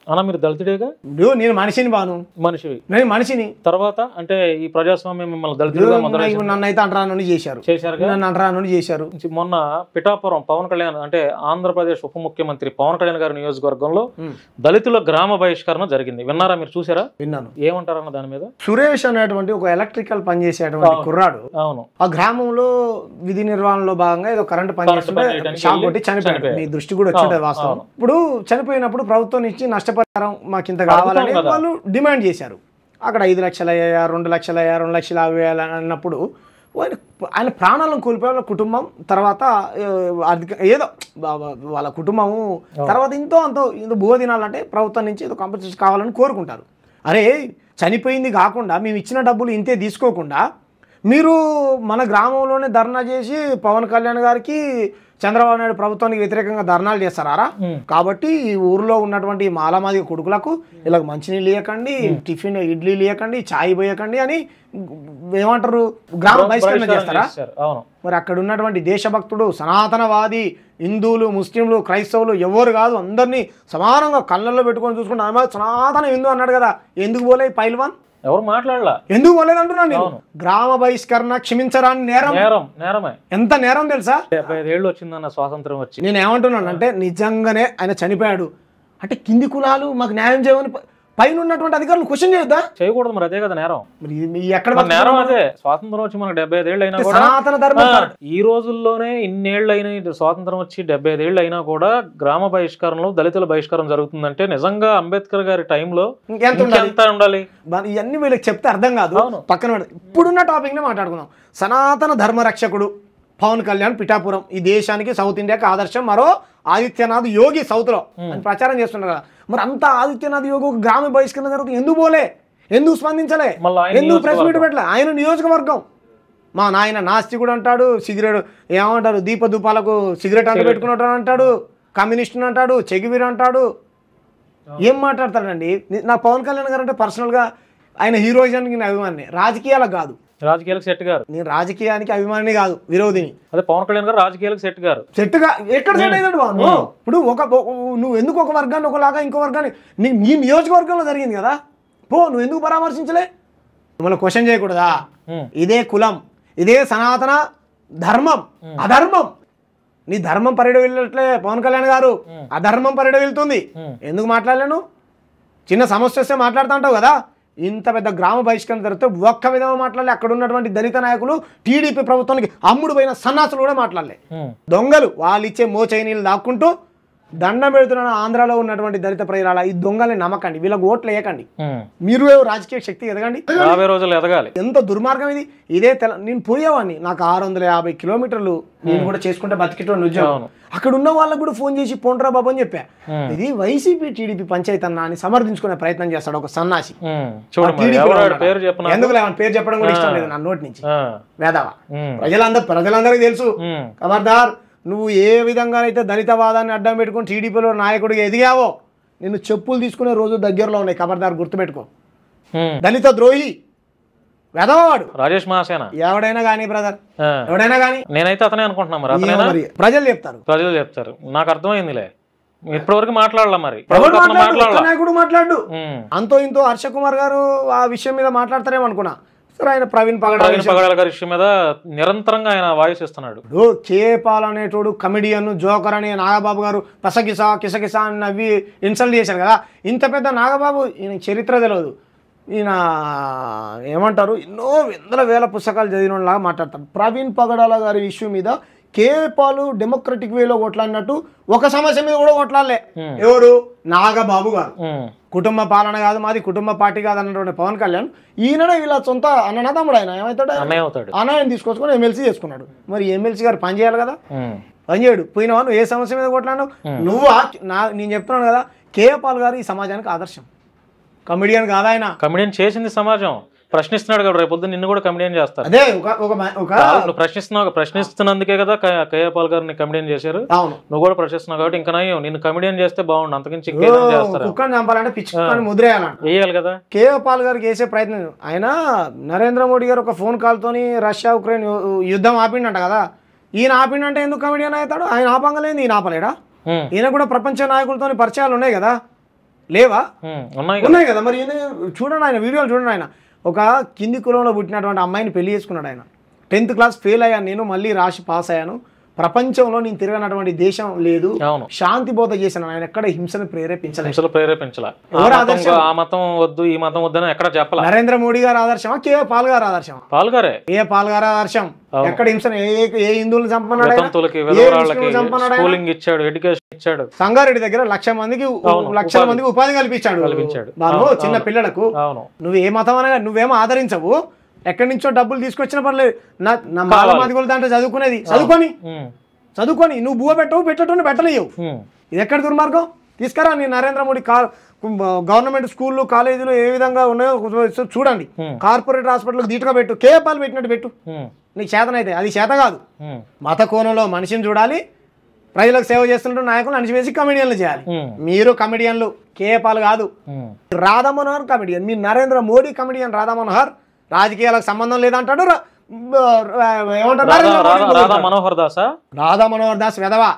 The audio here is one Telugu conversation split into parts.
అన్న మీరు దళితుడేగా? నేను మనిషిని బాను, మనిషివి, నేను మనిషిని. తర్వాత అంటే ఈ ప్రజాస్వామ్యం మిమ్మల్ని దళితుడుగా నన్ను అయితే అంటరాను చేశారు, నన్ను అంటరాను చేశారు. మొన్న పిఠాపురం పవన్ కళ్యాణ్ అంటే ఆంధ్రప్రదేశ్ ఉప ముఖ్యమంత్రి పవన్ కళ్యాణ్ గారి నియోజకవర్గంలో దళితుల గ్రామ బహిష్కరణ జరిగింది. విన్నారా మీరు? చూసారా? విన్నాను. ఏమంటారన్న దాని మీద? సురేష్ అనేటువంటి ఒక ఎలక్ట్రికల్ పని చేసేటువంటి కుర్రాడు అవును ఆ గ్రామంలో విధి నిర్వహణలో భాగంగా ఏదో కరెంట్ పని చేస్తుంటే షాక్ కొట్టి చనిపోయాడు. మీ దృష్టి కూడా వచ్చింది వాస్తవం. ఇప్పుడు చనిపోయినప్పుడు ప్రభుత్వం నుంచి నష్టపరిహారం మాకు ఇంత కావాలని వాళ్ళు డిమాండ్ చేశారు. అక్కడ 5 లక్షలు అయ్యా, 2 లక్షలు అయ్యా, 2,50,000 అన్నప్పుడు ఆయన ప్రాణాలను కోల్పోయే వాళ్ళ కుటుంబం, తర్వాత ఆర్థిక ఏదో వాళ్ళ కుటుంబము తర్వాత అంతో భూవ తినాలంటే ప్రభుత్వం నుంచి ఏదో కాంపెన్సేషన్ కావాలని కోరుకుంటారు. అరే చనిపోయింది కాకుండా మేము ఇచ్చిన డబ్బులు ఇంతే తీసుకోకుండా మీరు మన గ్రామంలోనే ధర్నా చేసి పవన్ కళ్యాణ్ గారికి చంద్రబాబు నాయుడు ప్రభుత్వానికి వ్యతిరేకంగా ధర్నాలు చేస్తారా? కాబట్టి ఈ ఊర్లో ఉన్నటువంటి మాలమాది కొడుకులకు ఇలా మంచినీళ్ళు ఇవ్వకండి, టిఫిన్ ఇడ్లీలు ఇవ్వకండి, ఛాయ్ పోయకండి అని ఏమంటారు, గ్రామ బహిష్కరణ చేస్తారా? మరి అక్కడ ఉన్నటువంటి దేశభక్తుడు, సనాతనవాది, హిందువులు, ముస్లింలు, క్రైస్తవులు ఎవరు కాదు, అందరినీ సమానంగా కళ్ళల్లో పెట్టుకొని చూసుకుంటే సనాతన హిందూ అన్నాడు కదా, ఎందుకు పోలే పైల్వాన్? ఎవరు మాట్లాడలా, ఎందుకు పోలేదు అంటున్నాను నేను. గ్రామ బహిష్కరణ క్షమించరాని నేరమే. ఎంత నేరం తెలుసా? 75 ఏళ్ళు వచ్చిందన్న స్వాతంత్రం వచ్చి. నేను ఏమంటున్నాను అంటే నిజంగానే ఆయన చనిపోయాడు అంటే కింది కులాలు మాకు న్యాయం చేయమని పైన ఉన్నటువంటి అధికారులు క్వశ్చన్ చేయొద్దా? చేయకూడదు. మరి అదే కదా నేరం. ఎక్కడ నేరం అదే. స్వాతంత్రం వచ్చి మనకు 75 ఏళ్ళు అయినా కూడా, సనాతన ధర్మం ఈ రోజుల్లోనే ఇన్నేళ్ళు అయినా, స్వాతంత్రం వచ్చి 75 ఏళ్ళు అయినా కూడా గ్రామ బహిష్కరణలో దళితుల బహిష్కరణ జరుగుతుందంటే నిజంగా అంబేద్కర్ గారి టైంలో ఎంత ఉండాలి? ఇవన్నీ వీళ్ళకి చెప్తే అర్థం కాదు. పక్కన ఇప్పుడున్న టాపిక్ నే మాట్లాడుకుందాం. సనాతన ధర్మ రక్షకుడు పవన్ కళ్యాణ్ పిఠాపురం ఈ దేశానికి సౌత్ ఇండియాకి ఆదర్శం, మరో ఆదిత్యనాథ్ యోగి సౌత్ లో అని ప్రచారం చేస్తున్నారు కదా. మరి అంతా ఆదిత్యనాథ్ యోగి ఒక గ్రామ బహిష్కరణ జరుగుతుంది, ఎందుకు పోలే, ఎందుకు స్పందించలే, ఎందుకు ప్రెస్ మీట్ పెట్టలే? ఆయన నియోజకవర్గం. మా నాయన నాస్తికుడు అంటాడు, సిగరెట్ ఏమంటారు దీపదూపాలకు సిగరెట్ అంట పెట్టుకున్నట్టు అంటాడు, కమ్యూనిస్ట్ అంటాడు, చెగివీరు అంటాడు. ఏం మాట్లాడతాడండి? నాకు పవన్ కళ్యాణ్ గారు అంటే పర్సనల్గా ఆయన హీరోయిజానికి నేను అభిమాని, రాజకీయాలకు కాదు. రాజకీయాలకు సెట్ గారు. నేను రాజకీయానికి అభిమాని కాదు, విరోధిని. అదే పవన్ కళ్యాణ్ గారు రాజకీయాలకు సెట్ గారు. సెట్గా ఎక్కడ సెట్ అయ్యాడు బాను? ఇప్పుడు నువ్వు ఎందుకు ఒక వర్గాన్ని ఒకలాగా ఇంకో వర్గాన్ని నీ నియోజకవర్గంలో జరిగింది కదా, నువ్వు ఎందుకు పరామర్శించలే? మిమ్మల్ని క్వశ్చన్ చేయకూడదా? ఇదే కులం, ఇదే సనాతన ధర్మం, అధర్మం. నీ ధర్మం పరిడ వెళ్ళట్లే పవన్ కళ్యాణ్ గారు, అధర్మం పరిడ వెళ్తుంది. ఎందుకు మాట్లాడలేను? చిన్న సమస్య వస్తే మాట్లాడుతూ ఉంటావు కదా. ఇంత పెద్ద గ్రామ బహిష్కరణ జరిగితే ఒక్క విధంగా మాట్లాడలే. అక్కడ ఉన్నటువంటి దళిత నాయకులు, టీడీపీ ప్రభుత్వానికి అమ్ముడు పోయిన సన్నాసులు కూడా మాట్లాడలే. దొంగలు వాళ్ళు ఇచ్చే మోచై నీళ్ళు దాక్కుంటూ దండం పెడుతున్న ఆంధ్రాలో ఉన్నటువంటి దళిత ప్రజల ఈ దొంగల్ని నమ్మకండి, వీళ్ళకి ఓట్లు వేయకండి. మీరు రాజకీయ శక్తి ఎదగండి, 50 రోజులు ఎదగాలి. ఎంత దుర్మార్గం ఇది! ఇదే నేను పోయేవాడిని, నాకు 650 కిలోమీటర్లు నేను కూడా చేసుకుంటే బతికేటువంటి ఉద్యోగం. అక్కడ ఉన్న వాళ్ళకు కూడా ఫోన్ చేసి పోండ్రా బాబు అని చెప్పా. ఇది వైసీపీ టీడీపీ పంచాయతీ అన్నా అని సమర్థించుకునే ప్రయత్నం చేస్తాడు ఒక సన్నాసి. ఎందుకు పేరు చెప్పడం కూడా ఇష్టం లేదు నా నోటి నుంచి. వేదవా ప్రజలందరికీ తెలుసు. ఖబర్దార్, నువ్వు ఏ విధంగా అయితే దళితవాదాన్ని అడ్డం పెట్టుకుని టీడీపీలో నాయకుడిగా ఎదిగావో నిన్ను చెప్పులు తీసుకునే రోజు దగ్గరలో ఉన్నాయి. ఖబర్దార్ గుర్తుపెట్టుకో. దళిత ద్రోహి వెదవాడు రాజేష్ మహాసేన ఎవడైనా కానీ బ్రదర్, ఎవడైనా కానీ. నేనైతే అతనే అనుకుంటున్నా. మరి ప్రజలు చెప్తారు, నాకు అర్థమైందిలే. ఇప్పటివరకు మాట్లాడాల. మరి నాయకుడు మాట్లాడు. అంతో ఇంతో హర్ష కుమార్ గారు ఆ విషయం మీద మాట్లాడతారేమో అనుకున్నా. ఆయన ప్రవీణ్ పగడాల గారి విషయం మీద నిరంతరంగా ఆయన వాయిస్ ఇస్తున్నాడు. కేపాల్ అనేటోడు కమెడియన్, జోకర్ అని నాగబాబు గారు పసకిసా కిసకిసా అని నవ్వి ఇన్సల్ట్ చేశారు కదా. ఇంత పెద్ద నాగబాబు ఈయన చరిత్ర తెలియదు. ఈయన ఏమంటారు, ఎన్నో వందల వేల పుస్తకాలు చదివినలాగా మాట్లాడతారు. ప్రవీణ్ పగడాల గారి ఇష్యూ మీద కేపాలు డెమోక్రటిక్ వేలో కొట్లాడినట్టు ఒక సమస్య మీద కూడా కొట్లాడలే. ఎవరు? నాగబాబు గారు. కుటుంబ పాలన కాదు మాది, కుటుంబ పార్టీ కాదు అన్నటువంటి పవన్ కళ్యాణ్ ఈయననే వీళ్ళ సొంత అన్న తమ్ముడు. ఆయన ఏమవుతాడు? అన్నయ్యని తీసుకొచ్చుకొని ఎమ్మెల్సీ చేసుకున్నాడు. మరి ఎమ్మెల్సీ గారు పని చేయాలి కదా, పని చేయడు. పోయినవా నువ్వు ఏ సమస్య మీద కొట్లాడినావు? నువ్వు నేను చెప్తున్నాను కదా, కేపాల్ గారు ఈ సమాజానికి ఆదర్శం. కమెడియన్ కాదు ఆయన, కమెడియన్ చేసింది సమాజం. ప్రశ్నిస్తున్నాడు కదా, రేపు నిన్ను కూడా కమెడియన్ చేస్తారు. అదే నువ్వు ప్రశ్నిస్తున్నందుకే కదా కేపాల్ గారిని కమెడియన్ చేశారు. నువ్వు కూడా ప్రశ్నిస్తున్నావు కాబట్టి ఇంకా నిన్ను కమెడియన్ చేస్తే బాగుండు, అంతకించి ఇంకేం చేస్తారు. కుక్కని చంపాలంటే పిచ్చుకొని ముద్రేయాలంట, వేయాలి కదా. కేపాల్ గారికి వేసే ప్రయత్నం. ఆయన నరేంద్ర మోడీ గారు ఒక ఫోన్ కాల్ తోని రష్యా ఉక్రెయిన్ యుద్ధం ఆపిండంట కదా. ఈయన ఆపిండంటే ఎందుకు కమెడియన్ అవుతాడు? ఆయన ఆపంగలేదు, ఈయన ఆపలేడా? ఈయన కూడా ప్రపంచ నాయకులతో పరిచయాలు ఉన్నాయి కదా. లేవా? ఉన్నాయి కదా. మరి చూడండి ఆయన వీడియోలు చూడండి. ఆయన ఒక కింది కులంలో పుట్టినటువంటి అమ్మాయిని పెళ్లి చేసుకున్నాడు. ఆయన 10th క్లాస్ ఫెయిల్ అయ్యాను, నేను మళ్ళీ రాసి పాస్ అయ్యాను, ప్రపంచంలో నేను తిరగనటువంటి దేశం లేదు, శాంతి బోధ చేశాను. ఆయన ఎక్కడ హింసను ప్రేరేపించలే. ఆ మతం వద్దు ఈ మతం వద్దని ఎక్కడ చెప్పాలి. నరేంద్ర మోడీ గారు ఆదర్శమా, కే పాల్ గారు ఆదర్శమా? పాల్ గారే. పాల్ గారు ఆదర్శం. ఎక్కడ హింసను ఏ హిందువులు చంపన్నాడు, ఎడ్యుకేషన్ ఇచ్చాడు. సంగారెడ్డి దగ్గర లక్షల మందికి ఉపాధి కల్పించాడు. చిన్న పిల్లలకు. నువ్వు ఏ మతం అనగా నువ్వేమో ఆదరించవు, ఎక్కడి నుంచో డబ్బులు తీసుకొచ్చినా పర్లేదు. నా మాదిగోలు దాంట్లో చదువుకునేది చదువుకొని నువ్వు బువ్వ పెట్టేటోని పెట్టలేవు. ఇది ఎక్కడ దుర్మార్గం? తీసుకురా నీ నరేంద్ర మోడీ గవర్నమెంట్ స్కూళ్ళు కాలేజీలు ఏ విధంగా ఉన్నాయో చూడండి. కార్పొరేట్ హాస్పిటల్ ధీటుగా పెట్టు, కేపాలు పెట్టినట్టు పెట్టు. నీకు చేతనైతే. అది చేత కాదు. మత కోణంలో మనిషిని చూడాలి, ప్రజలకు సేవ చేస్తుంటే నాయకులు అణిచివేసి కమెడియన్లు చేయాలి. మీరు కమెడియన్లు, కేపాలు కాదు. రాధా మనోహర్ కమెడియన్, మీ నరేంద్ర మోడీ కమెడియన్ రాధా మనోహర్. రాజకీయాలకు సంబంధం లేదంటాడు. ఏమంటారు? రాధా మనోహర్ దాస్ వెధవా.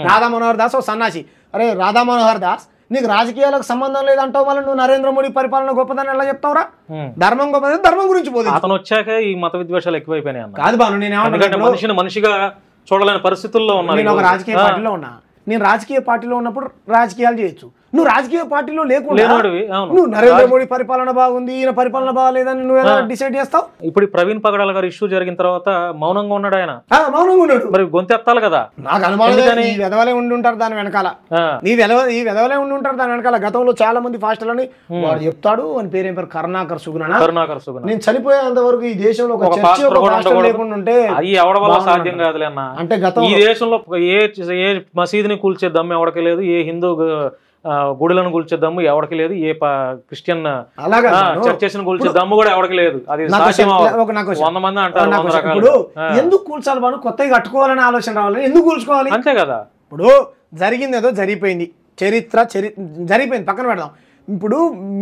రాధా మనోహర్ దాస్ ఓ సన్నాసి. అరే రాధా మనోహర్ దాస్, నీకు రాజకీయాలకు సంబంధం లేదంటావు, వల్ల నువ్వు నరేంద్ర మోడీ పరిపాలన గొప్పదని ఎలా చెప్తావురా? ధర్మం గొప్పదని ధర్మం గురించి పోదు. అతను వచ్చాక ఈ మత విద్వేషాలు ఎక్కువైపోయినాయి. కాదు బాను, నేను మనిషిగా చూడలేని పరిస్థితుల్లో ఉన్నా. నేను ఒక రాజకీయ పార్టీలో ఉన్నా. నేను రాజకీయ పార్టీలో ఉన్నప్పుడు రాజకీయాలు చేయొచ్చు. నువ్వు రాజకీయ పార్టీలో లేకుండా నువ్వు నరేంద్ర మోడీ పరిపాలన బాగుంది, ఈయన పరిపాలన బాగాలేదని నువ్వు ఎలా డిసైడ్ చేస్తావు? ఇప్పుడు ప్రవీణ్ పగడాల గారు ఇష్యూ జరిగిన తర్వాత మౌనంగా ఉన్నాడు ఆయన. మౌనంగా ఉన్నాడు. మరి గొంతెత్తాలి కదా. నాకు అనుమానం, ఈ వెధవలే ఉండి ఉంటారు దాని వెనకాల. ఈ వెధవలే ఉండి ఉంటారు దాని వెనకాల. గతంలో చాలా మంది ఫాస్టర్లని వాడు చెప్తాడు. అని పేరు ఏం పేరు? కరుణాకర్ సుగుణ. నేను చనిపోయేంత వరకు ఈ దేశంలో ఒక చర్చ లేకుండా ఉంటే అది ఎవడ వల్ల సాధ్యం కాదులే అన్న. అంటే ఈ దేశంలో ఏ మసీదుని కూల్చే దమ్ము ఎవరికి లేదు, ఏ హిందూ గుడులను కూల్చేద్దాము ఎవరికి లేదు, ఏ క్రిస్టియన్ చర్చెస్ కూల్చే దమ్ము కూడా ఎవరికి లేదు. అది 100 మంది అంటారు. ఎందుకు కూల్చాలి? మనం కొత్తగా కట్టుకోవాలని ఆలోచన రావాలి. ఎందుకు కూల్చుకోవాలి? అంతే కదా. ఇప్పుడు జరిగింది ఏదో జరిగిపోయింది, చరిత్ర జరిగిపోయింది, పక్కన పెడదాం. ఇప్పుడు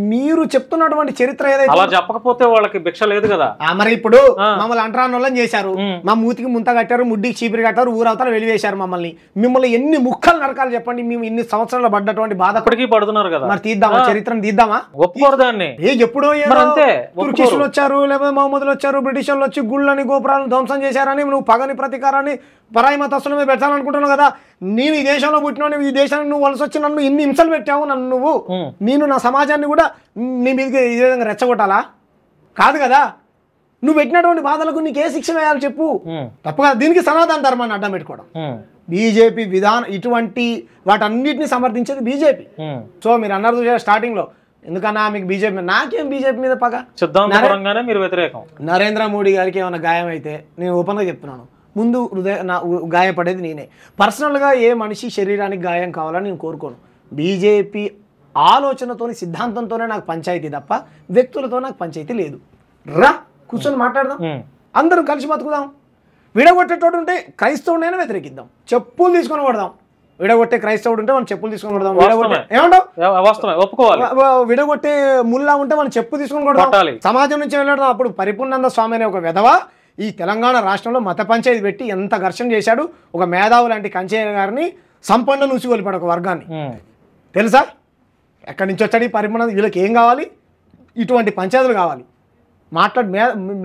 మీరు చెప్తున్నటువంటి చరిత్ర ఏదైతే అలా చెప్పకపోతే వాళ్ళకి భిక్ష లేదు కదా. మరి ఇప్పుడు మమ్మల్ని అంటరానోళ్ళని చేశారు, మా మూతికి ముంత కట్టారు, ముడ్డికి చీపిరి కట్టారు, ఊరవతల వెలివేశారు మిమ్మల్ని ఎన్ని ముక్కలు నరకాలు చెప్పండి. మేము ఇన్ని సంవత్సరాలు పడ్డటువంటి బాధ ఇప్పటికీ పడుతున్నారు కదా. మరి తీద్దామా? చరిత్రను తీద్దామా? ఒప్పుకోరు దాన్ని. ఎప్పుడో తుర్కిషులు వచ్చారు, లేకపోతే మహమ్మదులు వచ్చారు, బ్రిటిష్ వాళ్ళు వచ్చి గుళ్ళని గోపురాలను ధ్వంసం చేశారని నువ్వు పగని ప్రతీకారాన్ని పరాయి మతస్థుల మీద పెట్టాలనుకుంటున్నావు కదా. నేను ఈ దేశంలో పుట్టినా, ఈ దేశానికి నువ్వు వలస వచ్చి నన్ను ఎన్ని హింసలు పెట్టావు, నేను నా సమాజాన్ని కూడా నీ మీదకి ఈ విధంగా రెచ్చగొట్టాలా? కాదు కదా. నువ్వు పెట్టినటువంటి బాధలకు నీకు ఏ శిక్ష వేయాలి చెప్పు? తప్పగా దీనికి సనాతన ధర్మాన్ని అడ్డం పెట్టుకోవడం. బీజేపీ విధానం ఇటువంటి వాటన్నిటిని సమర్థించేది బీజేపీ. సో మీరు అన్నారు స్టార్టింగ్ లో, ఎందుకన్నా మీకు బీజేపీ, నాకేం బీజేపీ మీద పగ, మీరు వ్యతిరేకం. నరేంద్ర మోడీ గారికి ఏమైనా గాయం అయితే నేను ఓపెన్ గా చెప్తున్నాను, ముందు గాయపడేది నేనే. పర్సనల్గా ఏ మనిషి శరీరానికి గాయం కావాలని నేను కోరుకోను. బీజేపీ ఆలోచనతోని సిద్ధాంతంతోనే నాకు పంచాయతీ తప్ప వ్యక్తులతో నాకు పంచాయతీ లేదు. రా కూర్చొని మాట్లాడదాం, అందరం కలిసి బతుకుదాం. విడగొట్టేటోడు ఉంటే క్రైస్తవుడైనా వ్యతిరేకిద్దాం, చెప్పులు తీసుకొని కొడదాం. విడగొట్టే క్రైస్తవుడు ఉంటే మనం చెప్పులు తీసుకొని కొడదాం. విడగొట్టే ముల్లా ఉంటే మనం చెప్పు తీసుకొని కొడదాం. సమాజం నుంచి వెళ్ళడం. అప్పుడు పరిపూర్ణానంద స్వామి అనే ఒక వెధవ ఈ తెలంగాణ రాష్ట్రంలో మత పంచాయతీ పెట్టి ఎంత ఘర్షణ చేశాడు. ఒక మేధావు లాంటి కంచయ్య గారిని సంపన్న నూసిగొలిపాడు ఒక వర్గాన్ని. తెలుసా ఎక్కడి నుంచి వచ్చాడు ఈ పరిపూర్ణ? వీళ్ళకి ఏం కావాలి? ఇటువంటి పంచాయతీలు కావాలి.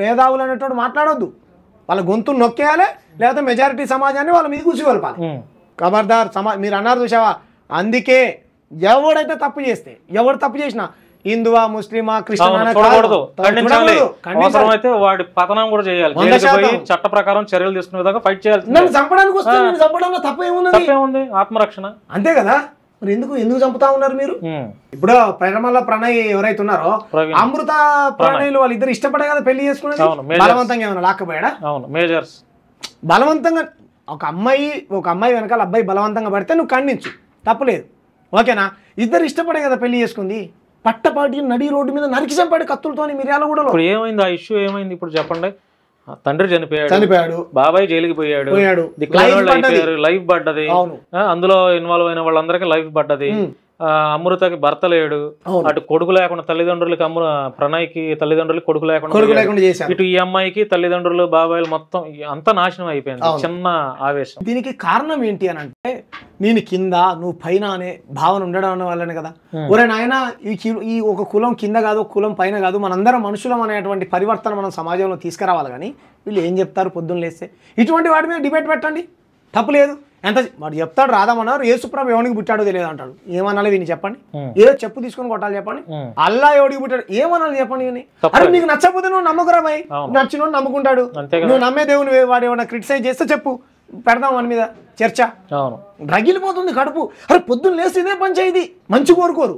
మేధావులు అనేటువంటి మాట్లాడొద్దు, వాళ్ళ గొంతులు నొక్కేయాలి, లేకపోతే మెజారిటీ సమాజాన్ని వాళ్ళ మీద కూర్చోగలపాలి. ఖబర్దార్ మీరు అన్నారు చూసావా, అందుకే ఎవడైతే తప్పు చేస్తే, ఎవడు తప్పు చేసినా హిందువా ముస్లిమా క్రిస్టియన్ వాడి పతనం కూడా చేయాలి, చట్ట ప్రకారం చర్యలు తీసుకునే విధంగా ఫైట్ చేయాలి. నన్ను చంపడానికి వస్తే చంపడంలో తప్పేముంది? ఆత్మరక్షణ అంతే కదా. మరి ఎందుకు చంపుతా ఉన్నారు మీరు? ఇప్పుడు ప్రణయ్ ఎవరైతే ఉన్నారో అమృత ప్రణయ్లు వాళ్ళిద్దరు ఇష్టపడే కదా పెళ్లి చేసుకునేది. బలవంతంగా ఏమైనా లాక్కపోయాడా? మేజర్స్ బలవంతంగా ఒక అమ్మాయి వెనకాల అబ్బాయి బలవంతంగా పడితే నువ్వు ఖండించు, తప్పులేదు, ఓకేనా? ఇద్దరు ఇష్టపడే కదా పెళ్లి చేసుకుంది. పట్టపాటి నడి రోడ్డు మీద నరికి చంపాడు కత్తులతో మిర్యాలగూడలో. ఇప్పుడు ఏమైంది? ఆ ఇష్యూ ఏమైంది ఇప్పుడు చెప్పండి. తండ్రి చనిపోయాడు, బాబాయ్ జైలుకి పోయాడు, లైఫ్ పడ్డది, అందులో ఇన్వాల్వ్ అయిన వాళ్ళందరికీ లైఫ్ పడ్డది. అమృతకి భర్త లేడు, అటు కొడుకు లేకుండా తల్లిదండ్రులకి ప్రణయ్కి తల్లిదండ్రులకి కొడుకు లేకుండా ఇటు ఈ అమ్మాయికి తల్లిదండ్రులు బాబాయిలు మొత్తం అంతా నాశనం అయిపోయింది. చిన్న ఆవేశం. దీనికి కారణం ఏంటి అని అంటే నేను కింద నువ్వు పైన అనే భావన ఉండడం వల్లనే కదా. ఒరే నాయన ఈ ఒక కులం కింద కాదు, కులం పైన కాదు, మనందరం మనుషులం అనేటువంటి పరివర్తన మనం సమాజంలో తీసుకురావాలి. కానీ వీళ్ళు ఏం చెప్తారు పొద్దున్న లేస్తే? ఇటువంటి వాటి మీద డిబేట్ పెట్టండి, తప్పు లేదు. ఎంత వాడు చెప్తాడు రాదామన్నారు, యేసుప్రభు ఎవరికి పుట్టాడో తెలియదు అంటాడు. ఏమనాలి విని చెప్పండి? ఏదో చెప్పు తీసుకొని కొట్టాలి చెప్పండి? అల్లా ఎవడికి పుట్టాడు ఏమనాలి చెప్పండి విని? అరే నీకు నచ్చకపోతే నువ్వు నమ్మకురా భయ్, నచ్చినోడు నమ్ముకుంటాడు. నువ్వు నమ్మే దేవుని వాడు ఏమైనా క్రిటిసైజ్ చేస్తే చెప్పు, పెడదాం మన మీద చర్చ. రగిలిపోతుంది కడుపు. అరే పొద్దున్న లేస్తే ఇదే పంచాయితీ, మంచి కోరుకోరు.